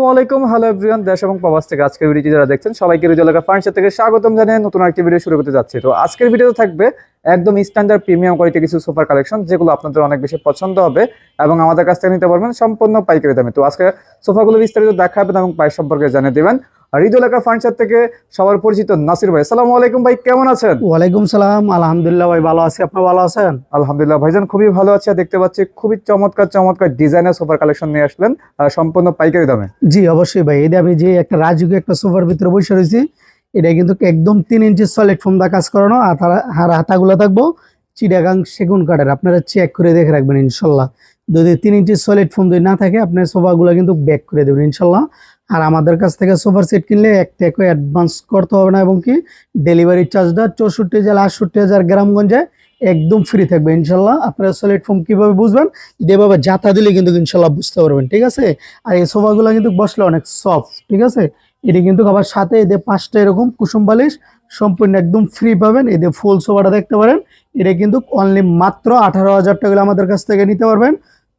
আসসালামু আলাইকুম, hello everyone, দেশ এবং প্রবাস থেকে আজকের ভিডিওটি যারা দেখছেন সবাইকে রুজলাকা ফার্নিচার থেকে স্বাগতম জানিয়ে নতুন একটি ভিডিও শুরু করতে যাচ্ছি। তো আজকের ভিডিওতে থাকবে একদম স্ট্যান্ডার্ড প্রিমিয়াম কোয়ালিটি কিছু সোফার কালেকশন, যেগুলো আপনাদের অনেক বেশি পছন্দ হবে এবং আমাদের কাছ থেকে নিতে পারবেন সম্পূর্ণ পাইকারি দামে। তো আজকে সোফাগুলো বিস্তারিত দেখাবেন এবং প্রাইস সম্পর্কে জানিয়ে দেবেন। রুজলাকা ফার্নিচার থেকে সবার পরিচিত নাসির ভাই। আসসালামু আলাইকুম ভাই, কেমন আছেন? ওয়ালাইকুম সালাম, আলহামদুলিল্লাহ ভাই ভালো আছি। আপনি ভালো আছেন? আলহামদুলিল্লাহ ভাইজান, খুবই ভালো আছে। দেখতে পাচ্ছি খুবই চমৎকার চমৎকার ডিজাইনের সোফার কালেকশন নিয়ে আসলেন সম্পূর্ণ পাইকারি দামে। জি অবশ্যই ভাই, এটা আমি যে একটা রাজকীয় একটা সোফার ভিতরে বসে রয়েছি, এটা কিন্তু একদম 3 ইঞ্চি সলিড ফোম দা কাজ করানো, আর হাতাগুলো থাকবো চিটাগাং সেগুন কাঠের। আপনারা চেক করে দেখে রাখবেন ইনশাল্লাহ। যদি 3 ইঞ্চি সলিড ফোম যদি না থাকে, আপনার সোফাগুলো কিন্তু ব্যাক করে দেবেন ইনশাল্লাহ। আর আমাদের কাছ থেকে সোফার সেট কিনলে 1 টাকা অ্যাডভান্স করতে হবে না, এবং কি ডেলিভারি চার্জটা 64 জেলা 68,000 গ্রামগঞ্জে একদম ফ্রি থাকবে ইনশাল্লাহ। আপনারা সলিড ফোম কিভাবে বুঝবেন, এভাবে জাতা দিলে কিন্তু ইনশাল্লাহ বুঝতে পারবেন, ঠিক আছে। আর এই সোফাগুলো কিন্তু বসলে অনেক সফট, ঠিক আছে। এটি কিন্তু আবার সাথে এদের 5টা এরকম কুসুম বালিশ সম্পূর্ণ একদম ফ্রি পাবেন। এদের ফুল সোফাটা দেখতে পারেন, এটা কিন্তু অনলি মাত্র 18,000 টাকা আমাদের কাছ থেকে নিতে পারবেন।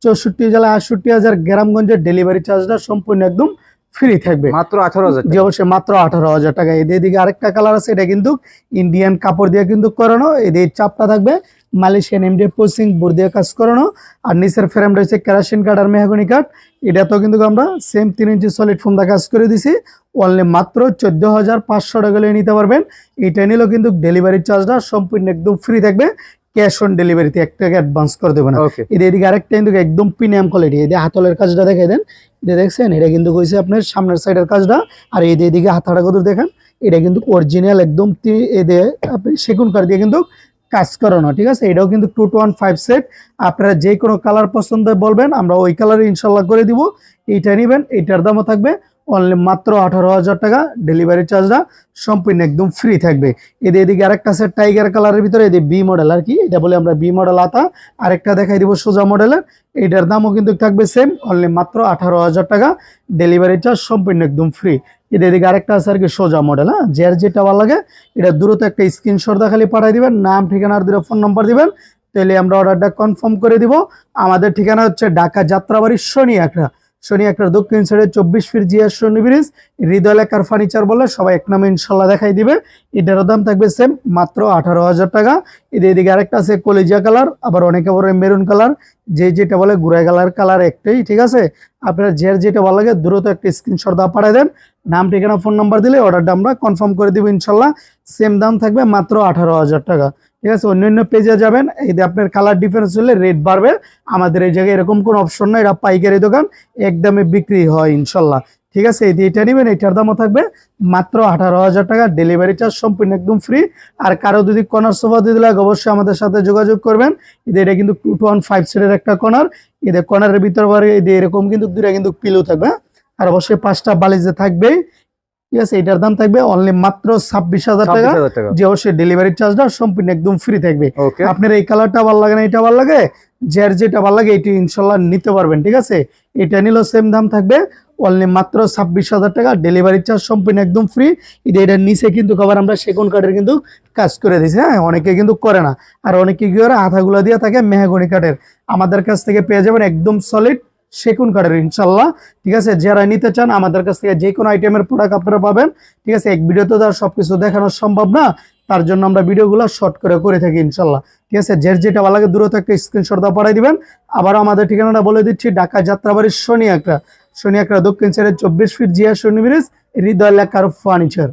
64 জেলা 68,000 গ্রামগঞ্জের ডেলিভারি চার্জটা সম্পূর্ণ একদম ফ্রি থাকবে, মাত্র 18,000। জি অবশ্যই মাত্র 18,000 টাকা। এদিকে আরেকটা কালার আছে, এটা কিন্তু ইন্ডিয়ান কাপড় দিয়ে কিন্তু করানো। এদের চাপটা থাকবে মালয়েশিয়ান এমডিএফ পোসিং বোর্ড দিয়ে কাজ করানো, আর নিচের ফ্রেম রয়েছে কেরাসিন কাঠ আর মেহগনি কাঠ। এটা তো কিন্তু আমরা সেম 3 ইঞ্চি সলিড ফোম দিয়ে কাজ করে দিছি। অনলি মাত্র 14,500 টাকা নিতে পারবেন। এটা নিলেও কিন্তু ডেলিভারি চার্জটা সম্পূর্ণ একদম ফ্রি থাকবে। ক্যাশ অন ডেলিভারিতে 1 টাকা অ্যাডভান্স করে দেবেন। এদিকে আরেকটা কিন্তু একদম প্রিমিয়াম কোয়ালিটি, এদের হাতলের কাজটা দেখাই দেন। এটা দেখছেন, এটা কিন্তু কইছে আপনার সামনের সাইডের কাজটা, আর এদিকে হাতাটা কত দেখেন, এটা কিন্তু অরিজিনাল একদম এদের আপনি সেগুন কাঠ দিয়ে কিন্তু কাজ করানো, ঠিক আছে। এটাও কিন্তু 2 to 1 5 সেট। আপনারা যে কোনো কালার পছন্দ বলবেন, আমরা ওই কালারে ইনশাল্লাহ করে দিব। এইটা নেবেন, এইটার দামও থাকবে অনলি মাত্র 18,000 টাকা। ডেলিভারি চার্জটা সম্পূর্ণ একদম ফ্রি থাকবে। এদিকে আরেকটা সেট টাইগার কালারের ভিতরে, এদের বি মডেল আর কি, এটা বলে আমরা বি মডেল আতা। আরেকটা দেখাই দিব সোজা মডেলের, এটার দামও কিন্তু থাকবে সেম অনলি মাত্র 18,000 টাকা। ডেলিভারি চার্জ সম্পূর্ণ একদম ফ্রি। এদিকে আরেকটা আছে আর কি সোজা মডেল। হ্যাঁ, যার যেটা ভালো লাগে এটা দ্রুত একটা স্ক্রিনশট খালি পাঠিয়ে দিবেন, নাম ঠিকানা আর ফোন নাম্বার দিবেন, তাহলে আমরা অর্ডারটা কনফার্ম করে দিব। আমাদের ঠিকানা হচ্ছে ঢাকা যাত্রাবাড়ি শনি একটার দক্ষিণ সাইডে 24 ফিট জিয়া শনি ব্রিজ, হৃদয় লেখার ফার্নিচার বলে সবাই এক নামে ইনশাল্লাহ দেখাই দিবে। এটার দাম থাকবে সেম মাত্র 18,000 টাকা। এদিকে আরেকটা আছে কলিজা কালার, আবার অনেকে বলে মেরুন কালার, যে যেটা বলে গুড়াই কালার একটাই, ঠিক আছে। আপনারা যার যেটা ভালো লাগে দ্রুত একটা স্ক্রিনশট পাঠিয়ে দেন, নাম ঠিকানা ফোন নাম্বার দিলে অর্ডারটা আমরা কনফার্ম করে দিব ইনশাল্লাহ। সেম দাম থাকবে মাত্র 18,000 টাকা, ঠিক আছে। অন্যান্য পেজে যাবেন, এই যে আপনার কালার ডিফারেন্স হলে রেট বাড়বে। আমাদের এই জায়গায় এরকম কোনো অপশন নয়, এটা পাইকারি দোকান, একদমে বিক্রি হয় ইনশাল্লাহ, ঠিক আছে। এটা নেবেন, এটার দামও থাকবে মাত্র 18,000 টাকা। ডেলিভারি চার্জ সম্পূর্ণ একদম ফ্রি। আর কারো যদি কর্নার সোফা দিতে লাগে অবশ্যই আমাদের সাথে যোগাযোগ করবেন। এটা কিন্তু 2 to 1 5 সেটের একটা কর্নার। এদের কর্নারের ভিতর এরকম কিন্তু দুইটা কিন্তু পিলো থাকবে, আর অবশ্যই 5টা বালিশে থাকবে, ঠিক আছে। এটার দাম থাকবে অনলি মাত্র 26,000 টাকা। যে অবশ্যই ডেলিভারি চার্জটা সম্পূর্ণ একদম ফ্রি থাকবে। আপনার এই কালারটা ভালো লাগে না এটা ভালো লাগে, যার যেটা ভালো লাগে এটি ইনশাল্লাহ নিতে পারবেন, ঠিক আছে। এটা নিলেও সেম দাম থাকবে অনলি মাত্র 26,000 টাকা। ডেলিভারি চার্জ সম্পূর্ণ একদম ফ্রি। এটার নিচে কিন্তু আবার আমরা সেগুন কাঠের কিন্তু কাজ করে দিয়েছি। হ্যাঁ, অনেকে কিন্তু করে না, আর অনেকে কি করে হাতাগুলো দিয়ে থাকে মেহগনি কাঠের। আমাদের কাছ থেকে পেয়ে যাবেন একদম সলিড সেগুন কাঠের ইনশাল্লাহ, ঠিক আছে। যারা নিতে চান আমাদের কাছ থেকে যে কোনো আইটেমের প্রোডাক্ট আপনারা পাবেন, ঠিক আছে। এক ভিডিওতে তো আর সবকিছু দেখানো সম্ভব না, তার জন্য আমরা ভিডিওগুলো শর্ট করে থাকি ইনশাল্লাহ, ঠিক আছে। যার যেটা ভালো লাগে দ্রুত একটা স্ক্রিনশট পাঠিয়ে দিবেন। আবার আমাদের ঠিকানাটা বলে দিচ্ছি, ঢাকা যাত্রাবাড়ির শনি একটা দক্ষিণ সাইডে 24 ফিট জিয়া শনি ব্রিজ, হৃদয় লেখার ফার্নিচার।